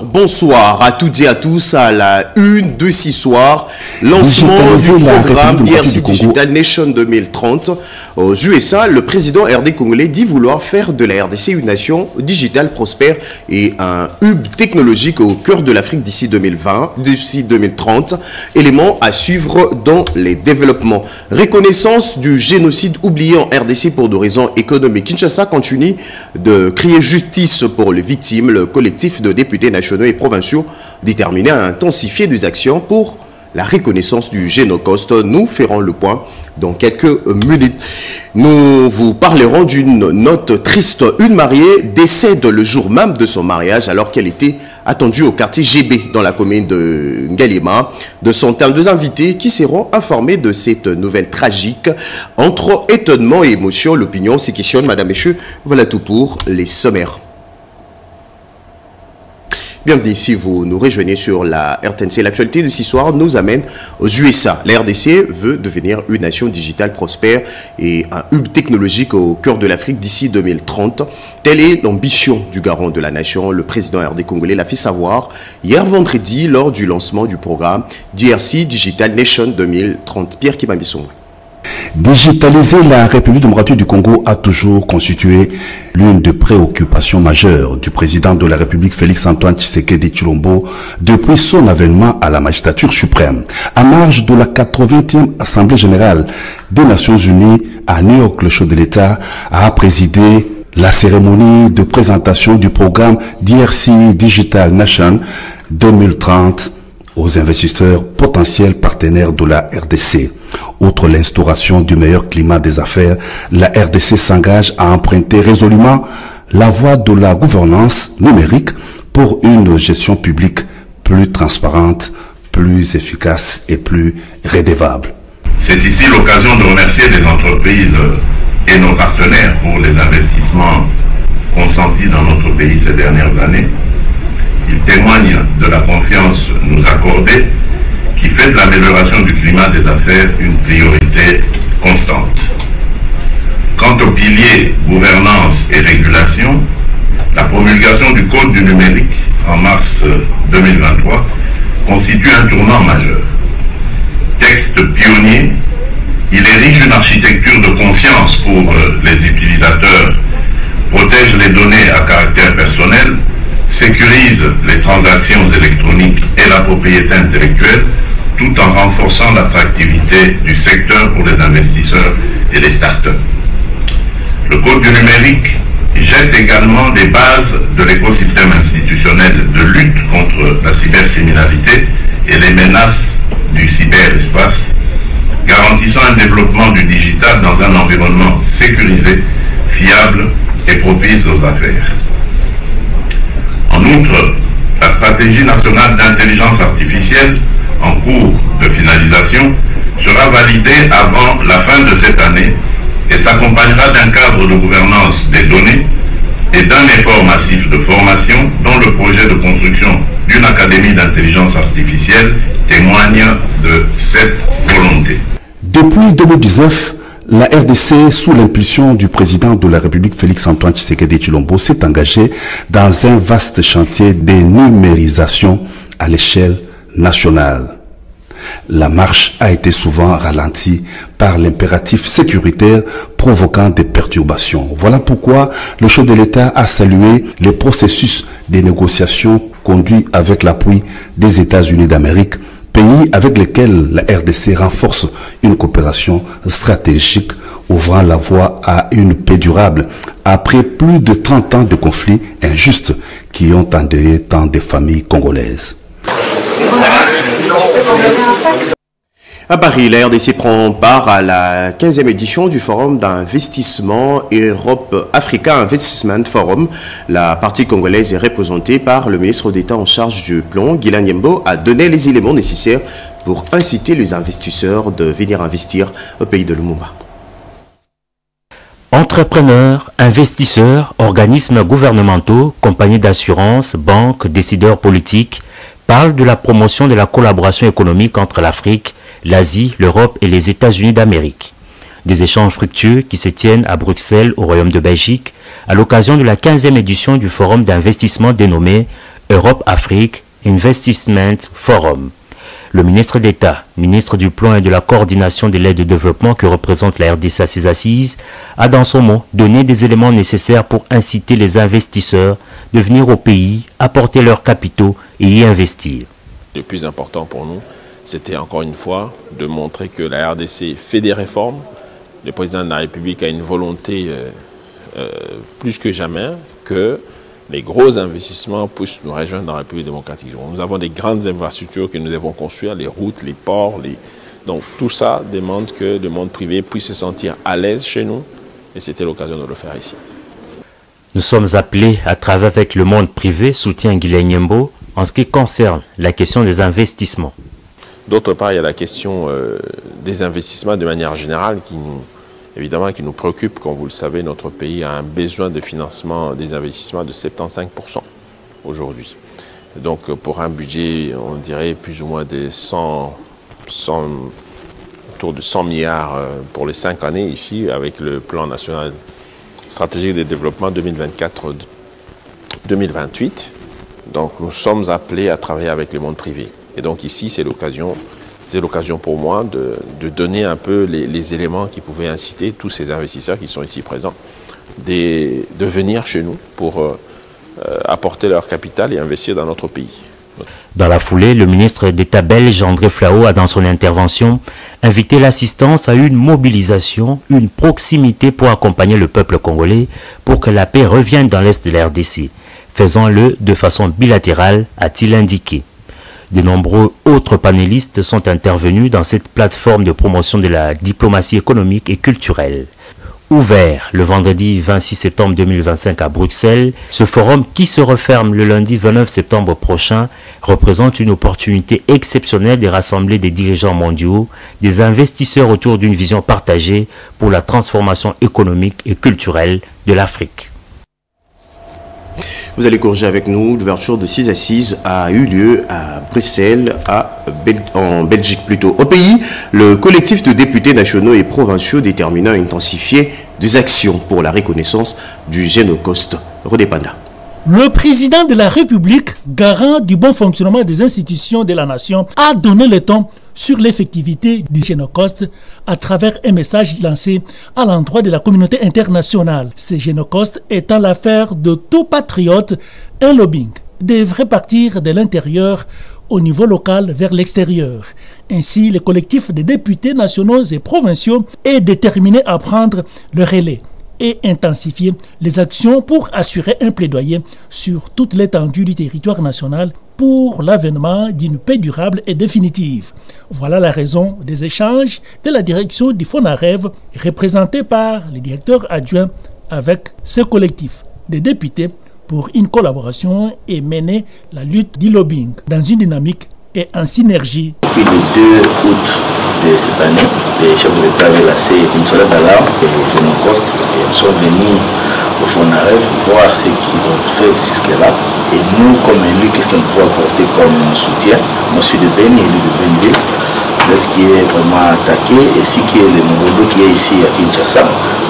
Bonsoir à toutes et à tous à la une de ce soir, lancement du programme DRC Digital Nation 2030 aux USA. Le président RD congolais dit vouloir faire de la RDC une nation digitale prospère et un hub technologique au cœur de l'Afrique d'ici 2030, élément à suivre dans les développements. Reconnaissance du génocide oublié en RDC pour des raisons économiques. Kinshasa continue de crier justice pour les victimes. Le collectif de députés nationaux et provinciaux déterminés à intensifier des actions pour la reconnaissance du Génocide. Nous ferons le point dans quelques minutes. Nous vous parlerons d'une note triste. Une mariée décède le jour même de son mariage alors qu'elle était attendue au quartier GB dans la commune de Ngaliema. De son terme, deux invités qui seront informés de cette nouvelle tragique. Entre étonnement et émotion, l'opinion se questionne. Madame, Messieurs, voilà tout pour les sommaires. Bienvenue si vous nous rejoignez sur la RTNC. L'actualité de ce soir nous amène aux USA. La RDC veut devenir une nation digitale prospère et un hub technologique au cœur de l'Afrique d'ici 2030. Telle est l'ambition du garant de la nation. Le président RD congolais l'a fait savoir hier vendredi lors du lancement du programme DRC Digital Nation 2030. Pierre Kibambisson. Digitaliser la République démocratique du Congo a toujours constitué l'une des préoccupations majeures du président de la République Félix-Antoine Tshisekedi Tshilombo depuis son avènement à la magistrature suprême. À marge de la 80e Assemblée générale des Nations Unies à New York, le chef de l'État a présidé la cérémonie de présentation du programme DRC Digital Nation 2030 aux investisseurs potentiels partenaires de la RDC. Outre l'instauration du meilleur climat des affaires, la RDC s'engage à emprunter résolument la voie de la gouvernance numérique pour une gestion publique plus transparente, plus efficace et plus redevable. C'est ici l'occasion de remercier les entreprises et nos partenaires pour les investissements consentis dans notre pays ces dernières années. Ils témoignent de la confiance nous accordée qui fait de l'amélioration du climat des affaires une priorité constante. Quant aux piliers gouvernance et régulation, la promulgation du Code du numérique en mars 2023 constitue un tournant majeur. Texte pionnier, il érige une architecture de confiance pour les utilisateurs, protège les données à caractère personnel, sécurise les transactions électroniques et la propriété intellectuelle, tout en renforçant l'attractivité du secteur pour les investisseurs et les startups. Le Code du numérique jette également des bases de l'écosystème institutionnel de lutte contre la cybercriminalité et les menaces du cyberespace, garantissant un développement du digital dans un environnement sécurisé, fiable et propice aux affaires. En outre, la stratégie nationale d'intelligence artificielle en cours de finalisation sera validée avant la fin de cette année et s'accompagnera d'un cadre de gouvernance des données et d'un effort massif de formation dont le projet de construction d'une académie d'intelligence artificielle témoigne de cette volonté. Depuis 2019, la RDC, sous l'impulsion du président de la République Félix-Antoine Tshisekedi Tshilombo, s'est engagée dans un vaste chantier de numérisation à l'échelle nationale. La marche a été souvent ralentie par l'impératif sécuritaire provoquant des perturbations. Voilà pourquoi le chef de l'État a salué les processus de négociation conduits avec l'appui des États-Unis d'Amérique, pays avec lesquels la RDC renforce une coopération stratégique ouvrant la voie à une paix durable après plus de 30 ans de conflits injustes qui ont endeuillé tant de familles congolaises. À Paris, la RDC prend part à la 15e édition du Forum d'investissement Europe-Africa Investment Forum. La partie congolaise est représentée par le ministre d'État en charge du plan, Guilain Nyembo, a donné les éléments nécessaires pour inciter les investisseurs de venir investir au pays de Lumumba. Entrepreneurs, investisseurs, organismes gouvernementaux, compagnies d'assurance, banques, décideurs politiques parlent de la promotion de la collaboration économique entre l'Afrique, l'Asie, l'Europe et les États-Unis d'Amérique. Des échanges fructueux qui se tiennent à Bruxelles, au Royaume de Belgique, à l'occasion de la 15e édition du Forum d'investissement dénommé Europe-Afrique Investment Forum. Le ministre d'État, ministre du Plan et de la Coordination de l'aide au développement que représente la RDC à ses assises, a dans son mot donné des éléments nécessaires pour inciter les investisseurs de venir au pays, apporter leurs capitaux et y investir. Le plus important pour nous, c'était encore une fois de montrer que la RDC fait des réformes. Le président de la République a une volonté plus que jamais que les gros investissements puissent nous rejoindre dans la République démocratique. Nous avons des grandes infrastructures que nous devons construire, les routes, les ports. Donc tout ça demande que le monde privé puisse se sentir à l'aise chez nous. Et c'était l'occasion de le faire ici. Nous sommes appelés à travailler avec le monde privé, soutient Guilain Nyembo, en ce qui concerne la question des investissements. D'autre part, il y a la question des investissements de manière générale qui nous préoccupe. Comme vous le savez, notre pays a un besoin de financement des investissements de 75% aujourd'hui. Donc pour un budget, on dirait plus ou moins de autour de 100 milliards pour les 5 années ici, avec le plan national stratégique de développement 2024-2028. Donc nous sommes appelés à travailler avec le monde privé. Et donc ici, c'était l'occasion pour moi de donner un peu les éléments qui pouvaient inciter tous ces investisseurs qui sont ici présents de venir chez nous pour apporter leur capital et investir dans notre pays. Dans la foulée, le ministre d'État belge André Flau a dans son intervention invité l'assistance à une mobilisation, une proximité pour accompagner le peuple congolais pour que la paix revienne dans l'Est de la RDC. Faisons-le de façon bilatérale, a-t-il indiqué. De nombreux autres panélistes sont intervenus dans cette plateforme de promotion de la diplomatie économique et culturelle. Ouvert le vendredi 26 septembre 2025 à Bruxelles, ce forum qui se referme le lundi 29 septembre prochain représente une opportunité exceptionnelle de rassembler des dirigeants mondiaux, des investisseurs autour d'une vision partagée pour la transformation économique et culturelle de l'Afrique. Vous allez corriger avec nous, l'ouverture de 6 assises a eu lieu à Bruxelles, en Belgique plutôt. Au pays, le collectif de députés nationaux et provinciaux déterminant à intensifier des actions pour la reconnaissance du Génocide. Rodépanda. Le président de la République, garant du bon fonctionnement des institutions de la nation, a donné le ton sur l'effectivité du Génocide à travers un message lancé à l'endroit de la communauté internationale. Ce Génocide étant l'affaire de tout patriote, un lobbying devrait partir de l'intérieur au niveau local vers l'extérieur. Ainsi, le collectif des députés nationaux et provinciaux est déterminé à prendre le relais et intensifier les actions pour assurer un plaidoyer sur toute l'étendue du territoire national pour l'avènement d'une paix durable et définitive. Voilà la raison des échanges de la direction du FONAREV, représentée par le directeur adjoint avec ce collectif des députés pour une collaboration et mener la lutte du lobbying dans une dynamique et en synergie. Depuis le 2 août de cette année, les chefs de l'État avaient lancé une sonnette d'alarme et Génocide. Ils sont venus au FONAREV voir ce qu'ils ont fait jusque-là. Et nous, comme élus, qu'est-ce qu'on peut apporter comme soutien? Moi, je suis de Beni, élu de Benville. Ce qui est vraiment attaqué, et ce qui est le Mobondo qui est ici à Kinshasa.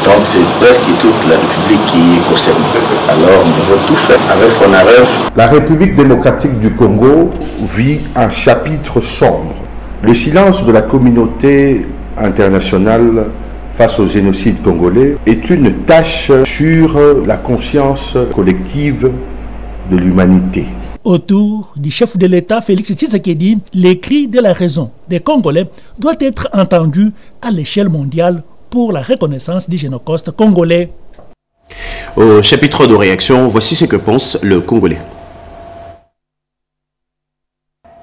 Donc c'est presque toute la République qui est concernée. Alors nous devons tout faire avec FONAREV. La République démocratique du Congo vit un chapitre sombre. Le silence de la communauté internationale face au génocide congolais est une tâche sur la conscience collective de l'humanité. Autour du chef de l'État, Félix Tshisekedi, les cris de la raison des Congolais doit être entendu à l'échelle mondiale pour la reconnaissance du Génocide congolais. Au chapitre de réaction, voici ce que pense le Congolais.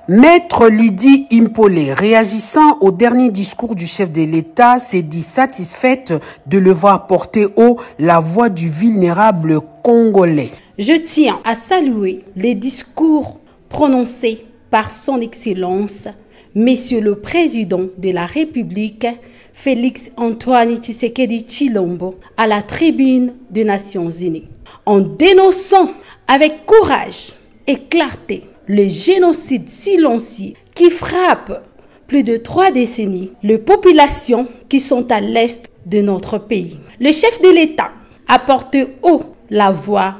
Maître Lydie Impolé, réagissant au dernier discours du chef de l'État, s'est dit satisfaite de le voir porter haut la voix du vulnérable Congolais. Je tiens à saluer les discours prononcés par son Excellence, Monsieur le Président de la République, Félix Antoine Tshisekedi Tshilombo, à la tribune des Nations Unies, en dénonçant avec courage et clarté le génocide silencieux qui frappe plus de 3 décennies les populations qui sont à l'est de notre pays. Le chef de l'État a porté haut la voix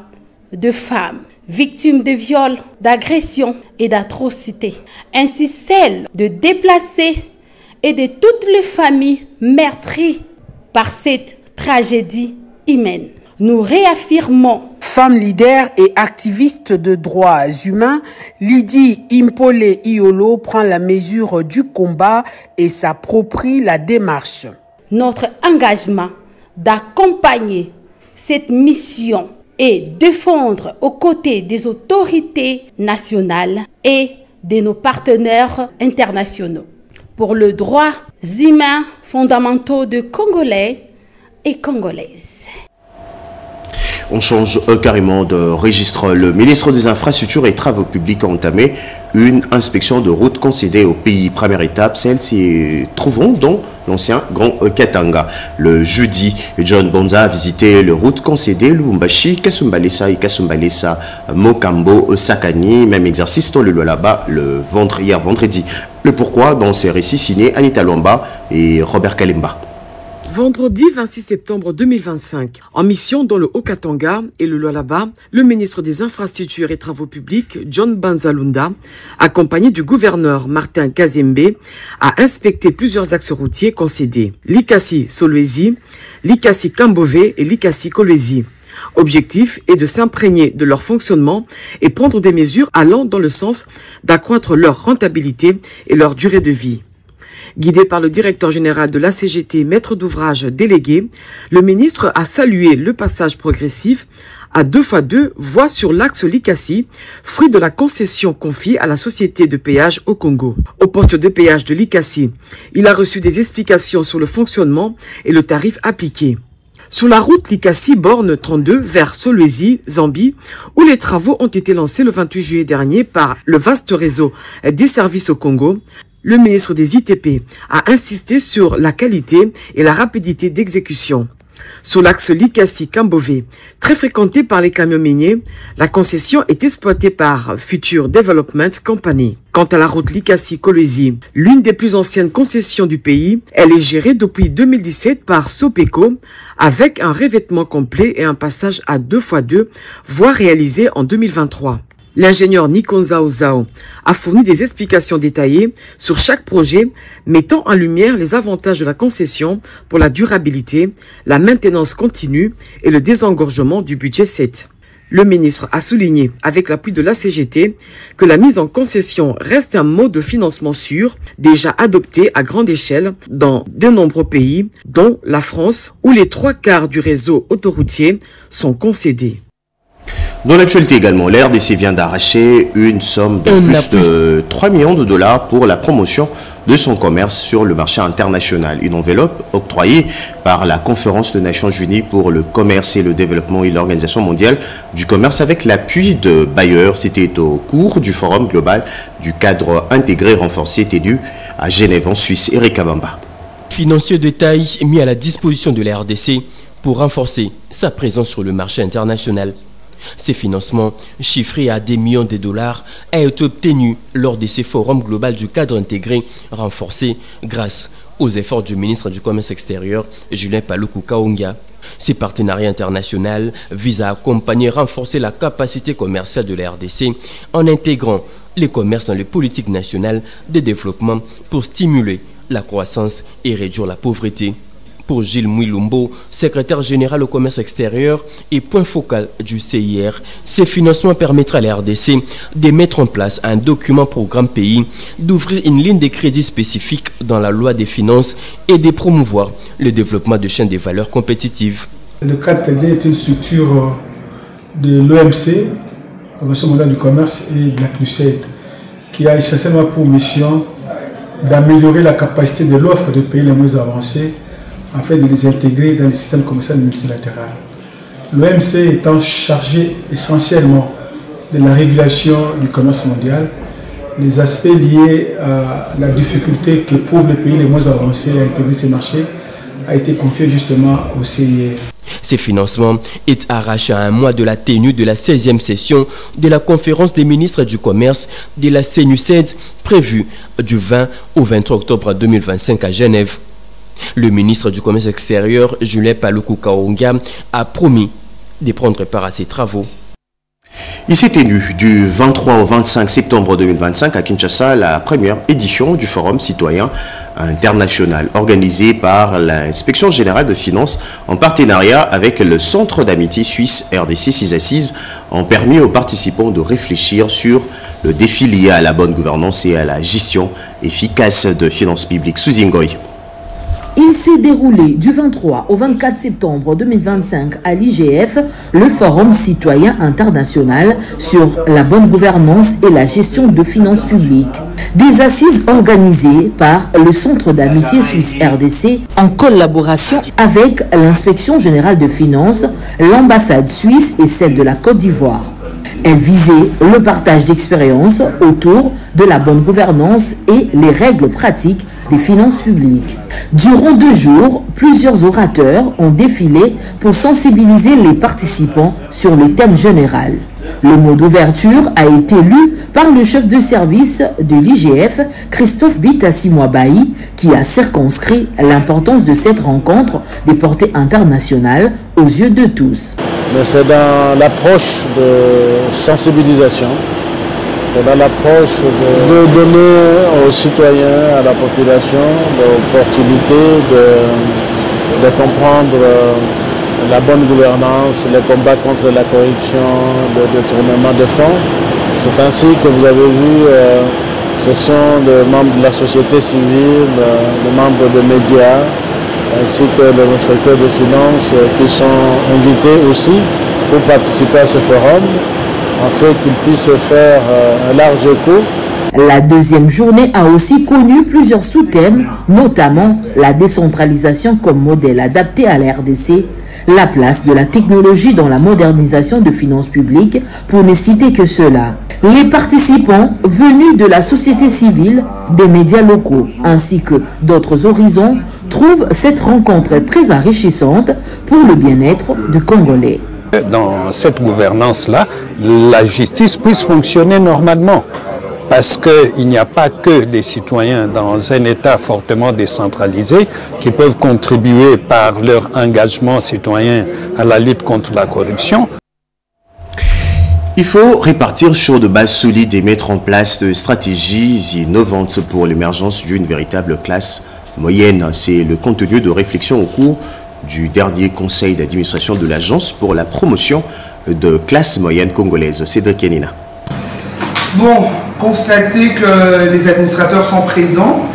de femmes victimes de viols, d'agressions et d'atrocités, ainsi celle de déplacés et de toutes les familles meurtries par cette tragédie humaine. Nous réaffirmons. Femme leader et activiste de droits humains, Lydie Impole Iolo prend la mesure du combat et s'approprie la démarche. Notre engagement d'accompagner cette mission et défendre aux côtés des autorités nationales et de nos partenaires internationaux pour les droits humains fondamentaux de Congolais et Congolaises. On change carrément de registre. Le ministre des Infrastructures et Travaux Publics a entamé une inspection de route concédée au pays. Première étape, celle-ci trouvons dans l'ancien Grand Katanga. Le jeudi, John Bonza a visité le route concédée Lubumbashi, Kasumbalesa et Kasumbalesa Mokambo Sakani. Même exercice dans le Lualaba hier vendredi. Le pourquoi dans ces récits signés Anita Lomba et Robert Kalemba. Vendredi 26 septembre 2025, en mission dans le Haut-Katanga et le Lualaba, le ministre des Infrastructures et Travaux Publics, John Banzalunda, accompagné du gouverneur Martin Kazembe, a inspecté plusieurs axes routiers concédés. Likasi-Solwezi, Likasi-Kambové et Likasi-Kolwezi. Objectif est de s'imprégner de leur fonctionnement et prendre des mesures allant dans le sens d'accroître leur rentabilité et leur durée de vie. Guidé par le directeur général de la CGT, maître d'ouvrage délégué, le ministre a salué le passage progressif à 2x2 voies sur l'axe Likasi, fruit de la concession confiée à la société de péage au Congo. Au poste de péage de Likasi, il a reçu des explications sur le fonctionnement et le tarif appliqué. Sur la route Likasi-Borne 32 vers Solwezi, Zambie, où les travaux ont été lancés le 28 juillet dernier par le vaste réseau des services au Congo, le ministre des ITP a insisté sur la qualité et la rapidité d'exécution. Sur l'axe Likasi-Kambové, très fréquenté par les camions miniers, la concession est exploitée par Future Development Company. Quant à la route Likasi-Kolwezi, l'une des plus anciennes concessions du pays, elle est gérée depuis 2017 par Sopeco, avec un revêtement complet et un passage à 2x2, voie réalisée en 2023. L'ingénieur Nikonza Zao a fourni des explications détaillées sur chaque projet, mettant en lumière les avantages de la concession pour la durabilité, la maintenance continue et le désengorgement du budget 7. Le ministre a souligné, avec l'appui de la CGT, que la mise en concession reste un mode de financement sûr, déjà adopté à grande échelle dans de nombreux pays, dont la France, où les 3/4 du réseau autoroutier sont concédés. Dans l'actualité également, la RDC vient d'arracher une somme de plus de 3 millions de dollars pour la promotion de son commerce sur le marché international. Une enveloppe octroyée par la Conférence des Nations Unies pour le commerce et le développement et l'Organisation mondiale du commerce avec l'appui de bailleurs. C'était au cours du Forum global du cadre intégré renforcé tenu à Genève en Suisse. Eric Abamba. Financier de taille mis à la disposition de la RDC pour renforcer sa présence sur le marché international. Ces financements, chiffrés à des millions de dollars, ont été obtenus lors de ces forums global du cadre intégré renforcé grâce aux efforts du ministre du Commerce extérieur, Julien Paluku Kaonga. Ces partenariats internationaux visent à accompagner et renforcer la capacité commerciale de la RDC en intégrant les commerces dans les politiques nationales de développement pour stimuler la croissance et réduire la pauvreté. Pour Gilles Mouilumbo, secrétaire général au commerce extérieur et point focal du CIR, ces financements permettraient à la RDC de mettre en place un document programme pays, d'ouvrir une ligne de crédit spécifique dans la loi des finances et de promouvoir le développement de chaînes de valeur compétitives. Le CATD est une structure de l'OMC, l'Organisation mondiale du commerce, et de la CNUSED, qui a essentiellement pour mission d'améliorer la capacité de l'offre des pays les moins avancés afin de les intégrer dans le système commercial multilatéral. L'OMC étant chargé essentiellement de la régulation du commerce mondial, les aspects liés à la difficulté qu'éprouvent les pays les moins avancés à intégrer ces marchés a été confié justement au CIR. Ces financements est arraché à un mois de la tenue de la 16e session de la conférence des ministres du commerce de la CNUSED prévue du 20 au 23 octobre 2025 à Genève. Le ministre du Commerce extérieur, Julien Paluku Kaonga, a promis de prendre part à ces travaux. Il s'est tenu du 23 au 25 septembre 2025 à Kinshasa la première édition du Forum citoyen international organisé par l'Inspection générale de finances en partenariat avec le Centre d'amitié suisse RDC 6 Assises ont permis aux participants de réfléchir sur le défi lié à la bonne gouvernance et à la gestion efficace de finances publiques. Souzingoy. Il s'est déroulé du 23 au 24 septembre 2025 à l'IGF, le Forum citoyen international sur la bonne gouvernance et la gestion de finances publiques. Des assises organisées par le Centre d'amitié suisse RDC en collaboration avec l'Inspection générale de finances, l'ambassade suisse et celle de la Côte d'Ivoire. Elle visait le partage d'expériences autour de la bonne gouvernance et les règles pratiques des finances publiques. Durant 2 jours, plusieurs orateurs ont défilé pour sensibiliser les participants sur les thèmes généraux. Le mot d'ouverture a été lu par le chef de service de l'IGF, Christophe Bitassi-Mouabaï, qui a circonscrit l'importance de cette rencontre des portées internationales aux yeux de tous. Mais c'est dans l'approche de sensibilisation, c'est dans l'approche de donner aux citoyens, à la population, l'opportunité de comprendre la bonne gouvernance, le combat contre la corruption, le détournement de fonds. C'est ainsi que vous avez vu, ce sont les membres de la société civile, les membres des médias, ainsi que les inspecteurs des finances qui sont invités aussi pour participer à ce forum, afin qu'ils puissent faire un large écho. La deuxième journée a aussi connu plusieurs sous-thèmes, notamment la décentralisation comme modèle adapté à la RDC, la place de la technologie dans la modernisation de finances publiques, pour ne citer que cela. Les participants venus de la société civile, des médias locaux, ainsi que d'autres horizons, trouvent cette rencontre très enrichissante pour le bien-être du Congolais. Dans cette gouvernance-là, la justice puisse fonctionner normalement. Parce qu'il n'y a pas que des citoyens dans un État fortement décentralisé qui peuvent contribuer par leur engagement citoyen à la lutte contre la corruption. Il faut répartir sur de bases solides et mettre en place de stratégies innovantes pour l'émergence d'une véritable classe moyenne. C'est le contenu de réflexion au cours du dernier conseil d'administration de l'Agence pour la promotion de classe moyenne congolaise. Cédric Kenina. Bon, constater que les administrateurs sont présents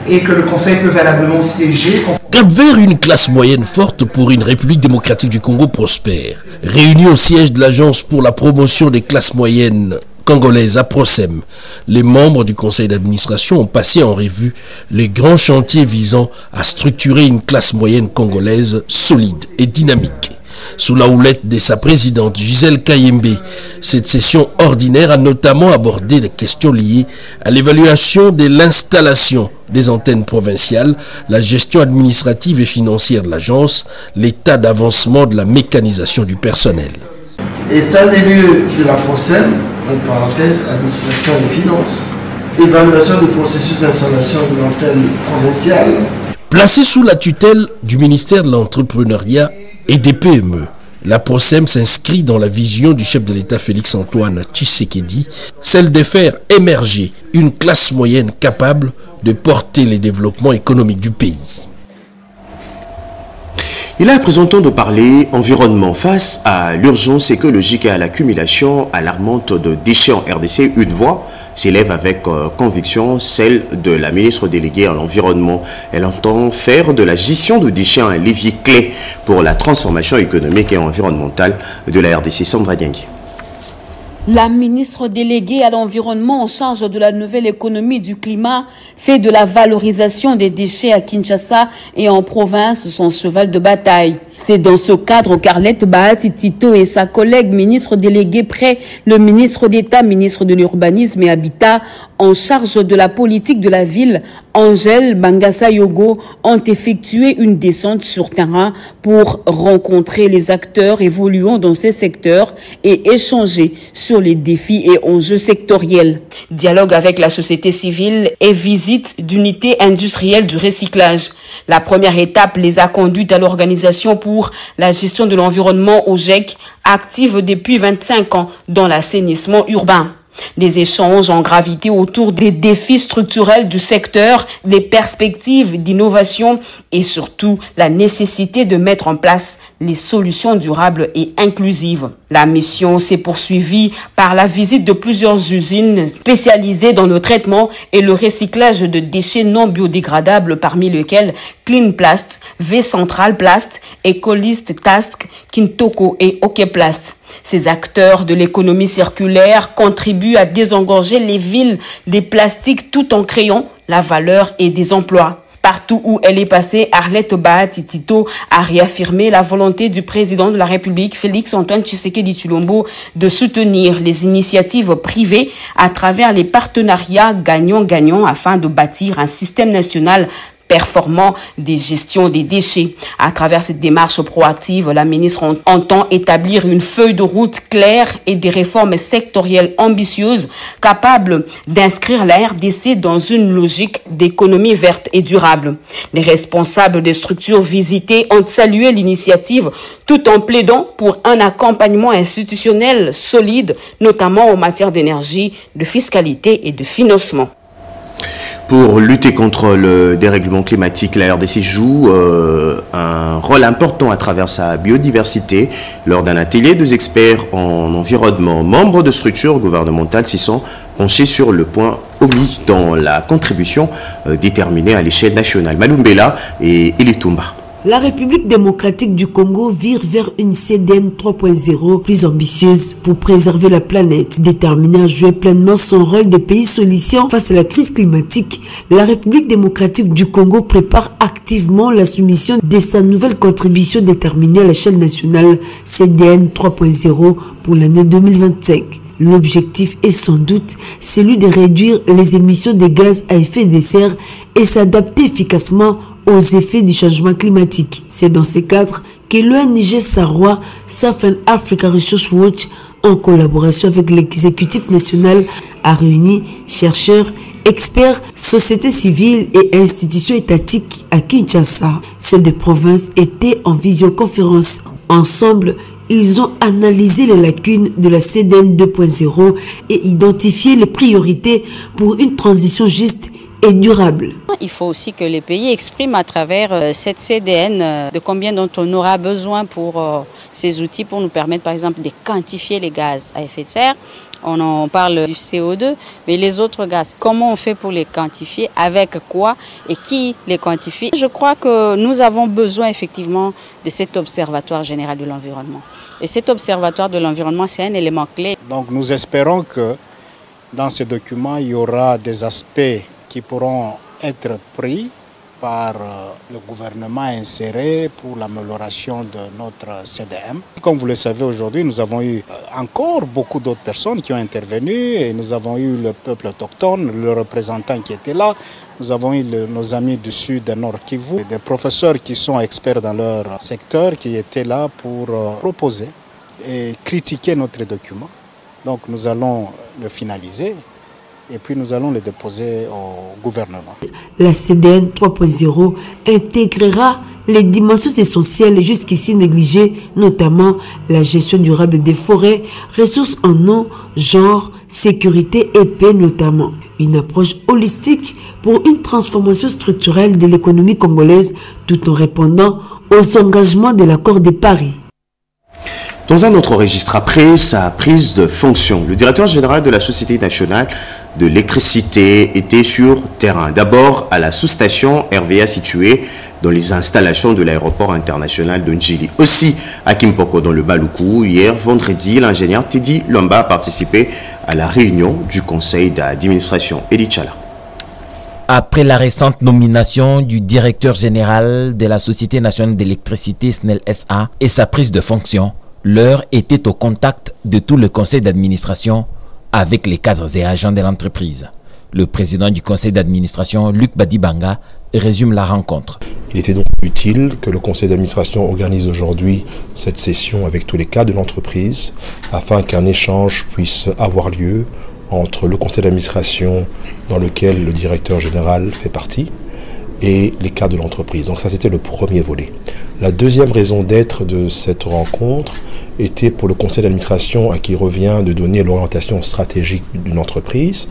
et que le Conseil peut valablement siéger. Cap vers une classe moyenne forte pour une République démocratique du Congo prospère. Réunis au siège de l'Agence pour la promotion des classes moyennes congolaises à Procem, les membres du conseil d'administration ont passé en revue les grands chantiers visant à structurer une classe moyenne congolaise solide et dynamique. Sous la houlette de sa présidente Gisèle Kayembe, cette session ordinaire a notamment abordé les questions liées à l'évaluation de l'installation des antennes provinciales, la gestion administrative et financière de l'agence, l'état d'avancement de la mécanisation du personnel. État des lieux de la Procem, en parenthèse, administration et finances, évaluation du processus d'installation des antennes provinciales. Placée sous la tutelle du ministère de l'Entrepreneuriat et des PME, la Procem s'inscrit dans la vision du chef de l'État Félix-Antoine Tshisekedi, celle de faire émerger une classe moyenne capable de porter les développements économiques du pays. Il est à présent temps de parler environnement face à l'urgence écologique et à l'accumulation alarmante de déchets en RDC. Une voix s'élève avec conviction, celle de la ministre déléguée à l'environnement. Elle entend faire de la gestion de déchets un levier clé pour la transformation économique et environnementale de la RDC. Sandra Diengui. La ministre déléguée à l'environnement en charge de la nouvelle économie du climat fait de la valorisation des déchets à Kinshasa et en province son cheval de bataille. C'est dans ce cadre qu'Arlette Bahati Tito et sa collègue ministre déléguée près le ministre d'État, ministre de l'Urbanisme et Habitat en charge de la politique de la ville, Angèle Bangassa Yogo, ont effectué une descente sur terrain pour rencontrer les acteurs évoluant dans ces secteurs et échanger sur sur les défis et enjeux sectoriels. Dialogue avec la société civile et visite d'unités industrielles du recyclage. La première étape les a conduites à l'Organisation pour la gestion de l'environnement OGEC, active depuis 25 ans dans l'assainissement urbain. Des échanges ont gravité autour des défis structurels du secteur, des perspectives d'innovation et surtout la nécessité de mettre en place les solutions durables et inclusives. La mission s'est poursuivie par la visite de plusieurs usines spécialisées dans le traitement et le recyclage de déchets non biodégradables, parmi lesquels Clean Plast, V Central Plast, Ecolist Task, Kintoko et Okeplast. Ces acteurs de l'économie circulaire contribuent à désengorger les villes des plastiques tout en créant la valeur et des emplois. Partout où elle est passée, Arlette Bahati Tito a réaffirmé la volonté du président de la République, Félix Antoine Tshisekedi Tshilombo, de soutenir les initiatives privées à travers les partenariats gagnant-gagnant afin de bâtir un système national performant des gestions des déchets. À travers cette démarche proactive, la ministre entend établir une feuille de route claire et des réformes sectorielles ambitieuses capables d'inscrire la RDC dans une logique d'économie verte et durable. Les responsables des structures visitées ont salué l'initiative tout en plaidant pour un accompagnement institutionnel solide, notamment en matière d'énergie, de fiscalité et de financement. Pour lutter contre le dérèglement climatique, la RDC joue un rôle important à travers sa biodiversité. Lors d'un atelier, 2 experts en environnement, membres de structures gouvernementales, s'y sont penchés sur le point omis dans la contribution déterminée à l'échelle nationale. Malumbela et Ilitumba. La République démocratique du Congo vire vers une CDN 3.0 plus ambitieuse pour préserver la planète. Déterminée à jouer pleinement son rôle de pays solution face à la crise climatique, la République démocratique du Congo prépare activement la soumission de sa nouvelle contribution déterminée à l'échelle nationale CDN 3.0 pour l'année 2025. L'objectif est sans doute celui de réduire les émissions de gaz à effet de serre et s'adapter efficacement aux effets du changement climatique. C'est dans ce cadre que l'ONG Sarwa, Southern Africa Research Watch, en collaboration avec l'exécutif national, a réuni chercheurs, experts, sociétés civiles et institutions étatiques à Kinshasa. Ceux des provinces étaient en visioconférence. Ensemble, ils ont analysé les lacunes de la CDN 2.0 et identifié les priorités pour une transition juste et durable. Il faut aussi que les pays expriment à travers cette CDN de combien dont on aura besoin pour ces outils pour nous permettre par exemple de quantifier les gaz à effet de serre. On en parle du CO2, mais les autres gaz, comment on fait pour les quantifier, avec quoi et qui les quantifie? Je crois que nous avons besoin effectivement de cet observatoire général de l'environnement. Et cet observatoire de l'environnement, c'est un élément clé. Donc nous espérons que dans ce document, il y aura des aspects qui pourront être pris par le gouvernement inséré pour l'amélioration de notre CDM. Comme vous le savez, aujourd'hui, nous avons eu encore beaucoup d'autres personnes qui ont intervenu et nous avons eu le peuple autochtone, le représentant qui était là. Nous avons eu nos amis du sud et nord Kivu, des professeurs qui sont experts dans leur secteur qui étaient là pour proposer et critiquer notre document. Donc nous allons le finaliser et puis nous allons le déposer au gouvernement. La CDN 3.0 intégrera les dimensions essentielles jusqu'ici négligées, notamment la gestion durable des forêts, ressources en eau, genre, sécurité et paix notamment. Une approche holistique pour une transformation structurelle de l'économie congolaise tout en répondant aux engagements de l'accord de Paris. Dans un autre registre, après sa prise de fonction, le directeur général de la Société nationale de l'électricité était sur terrain. D'abord à la sous-station RVA située dans les installations de l'aéroport international de Njili. Aussi à Kimpoko dans le Baluku. Hier, vendredi, l'ingénieur Teddy Lomba a participé à la réunion du conseil d'administration. Eddie Chala. Après la récente nomination du directeur général de la Société nationale d'électricité SNEL SA et sa prise de fonction, l'heure était au contact de tout le conseil d'administration avec les cadres et agents de l'entreprise. Le président du conseil d'administration, Luc Badibanga, résume la rencontre. Il était donc utile que le conseil d'administration organise aujourd'hui cette session avec tous les cadres de l'entreprise afin qu'un échange puisse avoir lieu entre le conseil d'administration dans lequel le directeur général fait partie et les cadres de l'entreprise. Donc ça, c'était le premier volet. La deuxième raison d'être de cette rencontre était pour le conseil d'administration à qui revient de donner l'orientation stratégique d'une entreprise,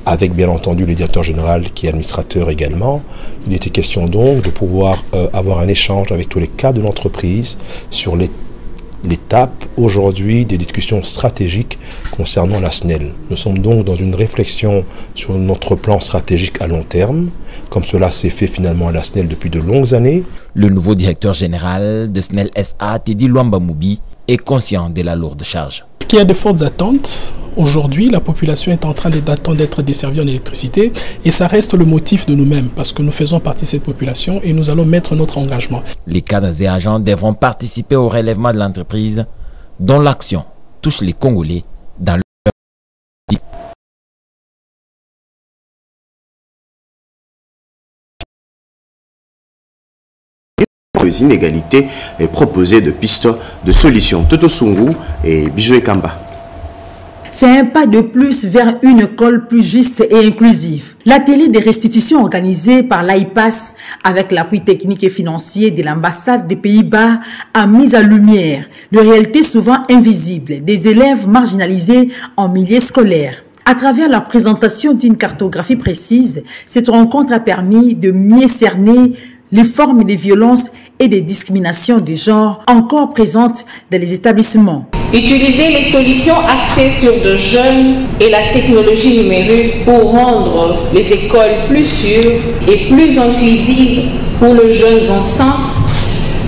avec bien entendu le directeur général qui est administrateur également. Il était question donc de pouvoir avoir un échange avec tous les cadres de l'entreprise sur l'étape aujourd'hui des discussions stratégiques concernant la SNEL. Nous sommes donc dans une réflexion sur notre plan stratégique à long terme, comme cela s'est fait finalement à la SNEL depuis de longues années. Le nouveau directeur général de SNEL SA, Teddy Luamba Moubi, est conscient de la lourde charge. Il y a de fortes attentes. Aujourd'hui, la population est en train d'attendre d'être desservie en électricité et ça reste le motif de nous-mêmes parce que nous faisons partie de cette population et nous allons mettre notre engagement. Les cadres et agents devront participer au relèvement de l'entreprise dont l'action touche les Congolais dans leur vie. Les inégalités et proposer de pistes de solutions. Toto Sungu et Bijou Kamba. C'est un pas de plus vers une école plus juste et inclusive. L'atelier de restitution organisé par l'AIPAS avec l'appui technique et financier de l'ambassade des Pays-Bas a mis en lumière les réalités souvent invisibles des élèves marginalisés en milieu scolaire. À travers la présentation d'une cartographie précise, cette rencontre a permis de mieux cerner les formes de violence et de discrimination de genre encore présentes dans les établissements. Utiliser les solutions axées sur de jeunes et la technologie numérique pour rendre les écoles plus sûres et plus inclusives pour les jeunes enceintes,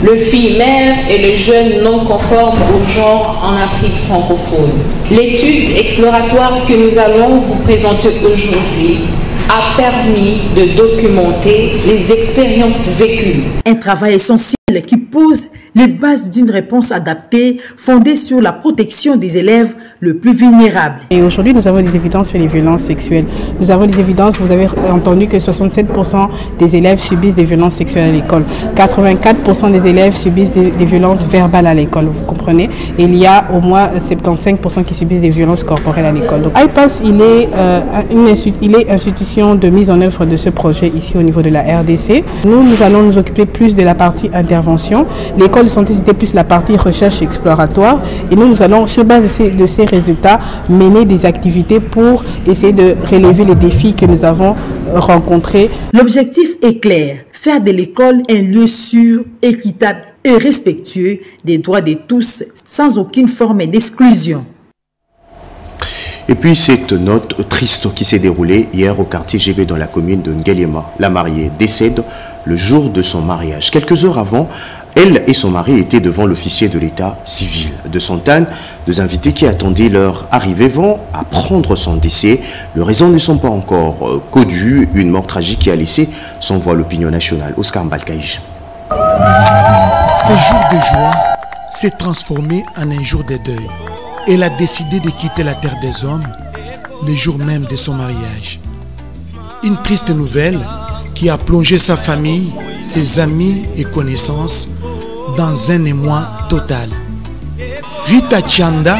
les filles mères et les jeunes non conformes au genre en Afrique francophone. L'étude exploratoire que nous allons vous présenter aujourd'hui a permis de documenter les expériences vécues. Un travail essentiel qui pose les bases d'une réponse adaptée fondée sur la protection des élèves les plus vulnérables. Et aujourd'hui, nous avons des évidences sur les violences sexuelles. Nous avons des évidences, vous avez entendu que 67% des élèves subissent des violences sexuelles à l'école. 84% des élèves subissent des violences verbales à l'école, vous comprenez. Et il y a au moins 75% qui subissent des violences corporelles à l'école. Donc AIPAS, il est institution de mise en œuvre de ce projet ici au niveau de la RDC. Nous allons nous occuper plus de la partie intervention. L'école de santé, c'était plus la partie recherche exploratoire. Et nous allons, sur base de ces résultats, mener des activités pour essayer de relever les défis que nous avons rencontrés. L'objectif est clair, faire de l'école un lieu sûr, équitable et respectueux des droits de tous, sans aucune forme d'exclusion. Et puis cette note triste qui s'est déroulée hier au quartier GB dans la commune de Ngaliema. La mariée décède le jour de son mariage. Quelques heures avant, elle et son mari étaient devant l'officier de l'état civil de Santane. Deux invités qui attendaient leur arrivée vont apprendre son décès. Les raisons ne sont pas encore connues. Une mort tragique qui a laissé sans voix l'opinion nationale. Oscar Mbalkaïj. Ce jour de joie s'est transformé en un jour de deuil. Elle a décidé de quitter la terre des hommes le jour même de son mariage. Une triste nouvelle qui a plongé sa famille, ses amis et connaissances dans un émoi total. Rita Chanda,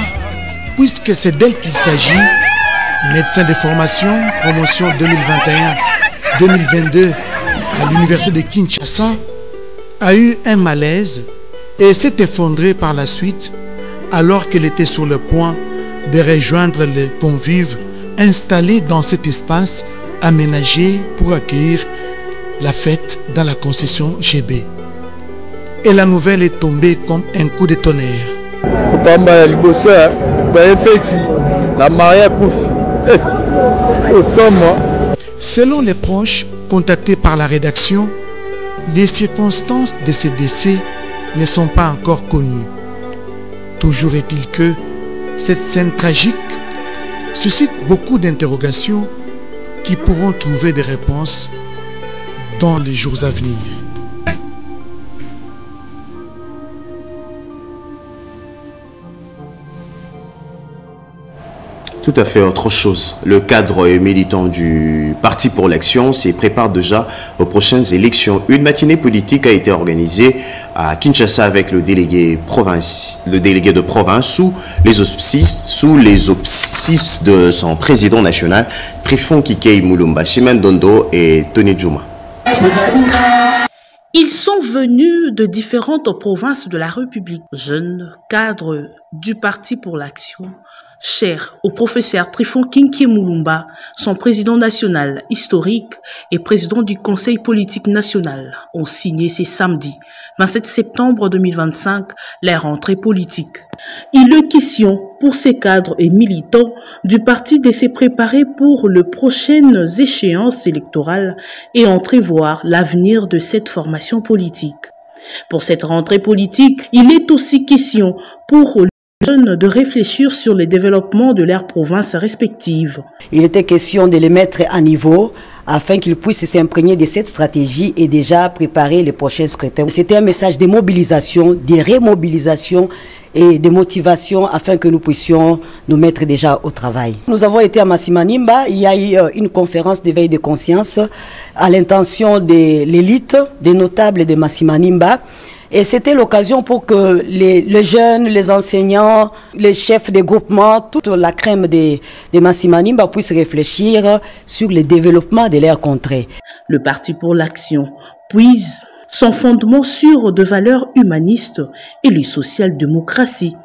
puisque c'est d'elle qu'il s'agit, médecin de formation, promotion 2021-2022 à l'université de Kinshasa, a eu un malaise et s'est effondrée par la suite alors qu'elle était sur le point de rejoindre les convives installés dans cet espace aménagé pour accueillir la fête dans la concession GB. Et la nouvelle est tombée comme un coup de tonnerre. Selon les proches contactés par la rédaction, les circonstances de ce décès ne sont pas encore connues. Toujours est-il que cette scène tragique suscite beaucoup d'interrogations qui pourront trouver des réponses dans les jours à venir. Tout à fait autre chose. Le cadre militant du Parti pour l'Action s'y prépare déjà aux prochaines élections. Une matinée politique a été organisée à Kinshasa avec le délégué de province sous les auspices de son président national, Trifon Kikei Mulumba, Chimène Dondo et Tony Djouma. Ils sont venus de différentes provinces de la République. Jeunes cadres du Parti pour l'Action, chers au professeur Trifon Kikei Mulumba, son président national historique et président du Conseil politique national, ont signé ce samedi 27 septembre 2025 la rentrée politique. Il est question pour ces cadres et militants du parti de se préparer pour les prochaines échéances électorales et entrevoir l'avenir de cette formation politique. Pour cette rentrée politique, il est aussi question pour les jeunes de réfléchir sur le développement de leurs provinces respectives. Il était question de les mettre à niveau afin qu'ils puissent s'imprégner de cette stratégie et déjà préparer les prochains scrutins. C'était un message de mobilisation, de remobilisation et de motivation afin que nous puissions nous mettre déjà au travail. Nous avons été à Masimanimba, il y a eu une conférence d'éveil de conscience à l'intention de l'élite, des notables de Masimanimba. Et c'était l'occasion pour que les jeunes, les enseignants, les chefs des groupements, toute la crème de Masimanimba puissent réfléchir sur le développement de leur contrée. Le Parti pour l'Action puise son fondement sur des valeurs humanistes et les social-démocratie.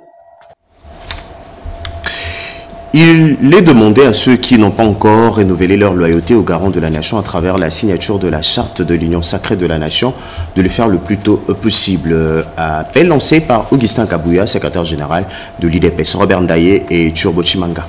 Il est demandé à ceux qui n'ont pas encore renouvelé leur loyauté aux garants de la nation à travers la signature de la charte de l'Union sacrée de la nation de le faire le plus tôt possible. Appel lancé par Augustin Kabouya, secrétaire général de l'IDPS, Robert Ndaye et Turbo Chimanga.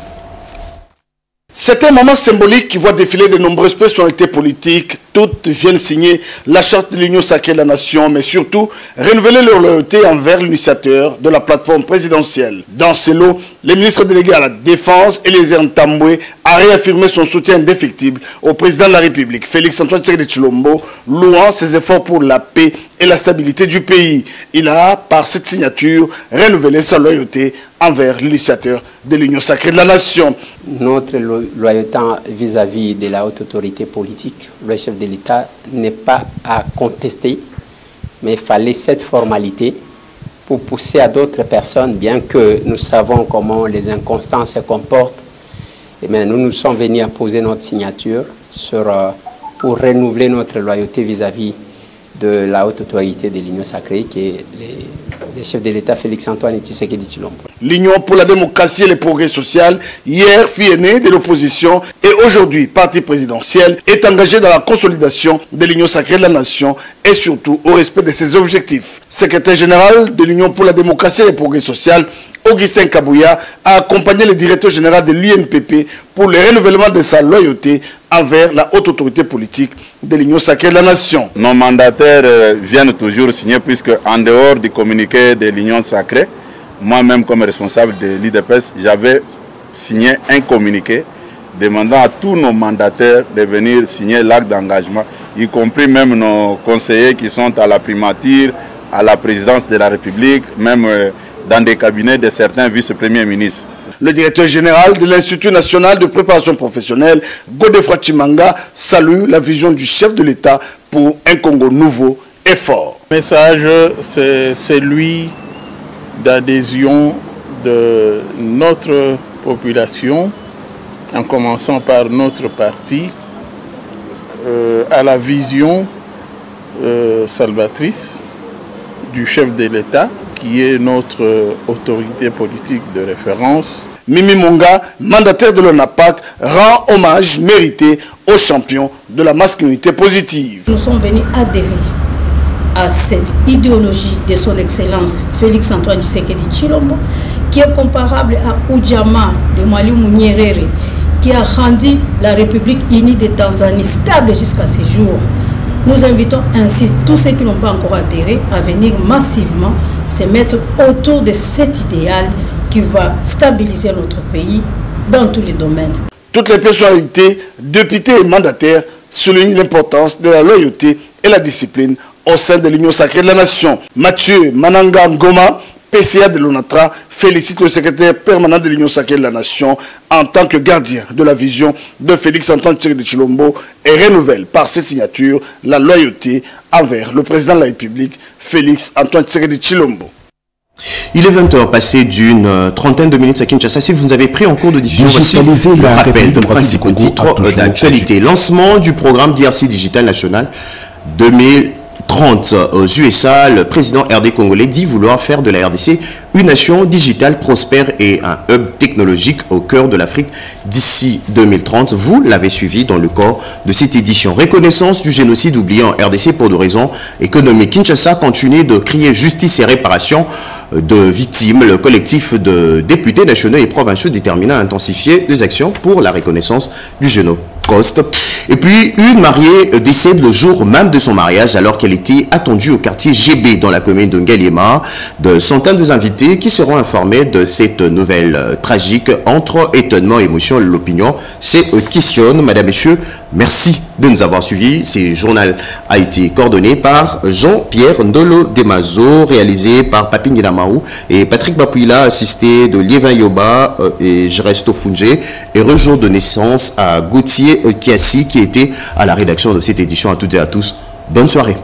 C'est un moment symbolique qui voit défiler de nombreuses personnalités politiques. Toutes viennent signer la charte de l'Union sacrée de la nation, mais surtout renouveler leur loyauté envers l'initiateur de la plateforme présidentielle. Dans ce lot, le ministre délégué à la Défense, Eliezer Ntambwe, a réaffirmé son soutien indéfectible au président de la République, Félix-Antoine Tshisekedi Tshilombo, louant ses efforts pour la paix et la stabilité du pays. Il a, par cette signature, renouvelé sa loyauté envers l'initiateur de l'Union sacrée de la nation. Notre loyauté vis-à-vis de la haute autorité politique, le chef de l'État, n'est pas à contester, mais il fallait cette formalité pour pousser à d'autres personnes, bien que nous savons comment les inconstants se comportent. Et bien, nous sommes venus à poser notre signature pour renouveler notre loyauté vis-à-vis de la haute autorité de l'Union sacrée, qui est le chef de l'État Félix-Antoine Tshisekedi Tshilombo. L'Union pour la démocratie et le progrès social, hier fille aînée de l'opposition et aujourd'hui parti présidentiel, est engagé dans la consolidation de l'Union sacrée de la nation et surtout au respect de ses objectifs. Secrétaire général de l'Union pour la démocratie et le progrès social, Augustin Kabouya a accompagné le directeur général de l'UNPP pour le renouvellement de sa loyauté envers la haute autorité politique de l'Union sacrée de la nation. Nos mandataires viennent toujours signer, puisque en dehors du communiqué de l'Union sacrée, moi-même comme responsable de l'IDPS, j'avais signé un communiqué demandant à tous nos mandataires de venir signer l'acte d'engagement, y compris même nos conseillers qui sont à la primature, à la présidence de la République, même dans des cabinets de certains vice-premiers ministres. Le directeur général de l'Institut national de préparation professionnelle, Godefroid Chimanga, salue la vision du chef de l'État pour un Congo nouveau et fort. Le message, c'est celui d'adhésion de notre population, en commençant par notre parti, à la vision salvatrice du chef de l'État, qui est notre autorité politique de référence. Mimi Monga, mandataire de l'ONAPAC, rend hommage mérité aux champions de la masculinité positive. Nous sommes venus adhérer à cette idéologie de son excellence Félix-Antoine Tshisekedi Tshilombo, qui est comparable à Ujamaa de Mwalimu Nyerere, qui a rendu la République unie de Tanzanie stable jusqu'à ce jour. Nous invitons ainsi tous ceux qui n'ont pas encore adhéré à venir massivement se mettre autour de cet idéal qui va stabiliser notre pays dans tous les domaines. Toutes les personnalités, députés et mandataires soulignent l'importance de la loyauté et la discipline au sein de l'Union sacrée de la nation. Mathieu Mananga Ngoma, PCA de l'ONATRA félicite le secrétaire permanent de l'Union sacrée de la Nation en tant que gardien de la vision de Félix-Antoine Tshisekedi Tshilombo et renouvelle par ses signatures la loyauté envers le président de la République, Félix-Antoine Tshisekedi Tshilombo. Il est 20h, passé d'une trentaine de minutes à Kinshasa. Si vous avez pris en cours de diffusion, voici le rappel de principaux titres d'actualité. Lancement du programme DRC Digital National 2030 aux USA. Le président RD congolais dit vouloir faire de la RDC une nation digitale prospère et un hub technologique au cœur de l'Afrique d'ici 2030. Vous l'avez suivi dans le corps de cette édition. Reconnaissance du génocide oublié en RDC pour des raisons économiques. Kinshasa continue de crier justice et réparation de victimes. Le collectif de députés nationaux et provinciaux déterminé à intensifier des actions pour la reconnaissance du génocide. Et puis, une mariée décède le jour même de son mariage alors qu'elle était attendue au quartier GB dans la commune de Ngaliema. De centaines d'invités qui seront informés de cette nouvelle tragique. Entre étonnement et émotion, l'opinion se questionne. Madame, Messieurs, merci de nous avoir suivis. Ce journal a été coordonné par Jean-Pierre Ndolo Demazo, réalisé par Papi Nginamaou et Patrick Bapouila, assisté de Liévin Yoba et Jeresto Fungé, et rejour de naissance à Gauthier Kiassi qui était à la rédaction de cette édition. À toutes et à tous, bonne soirée.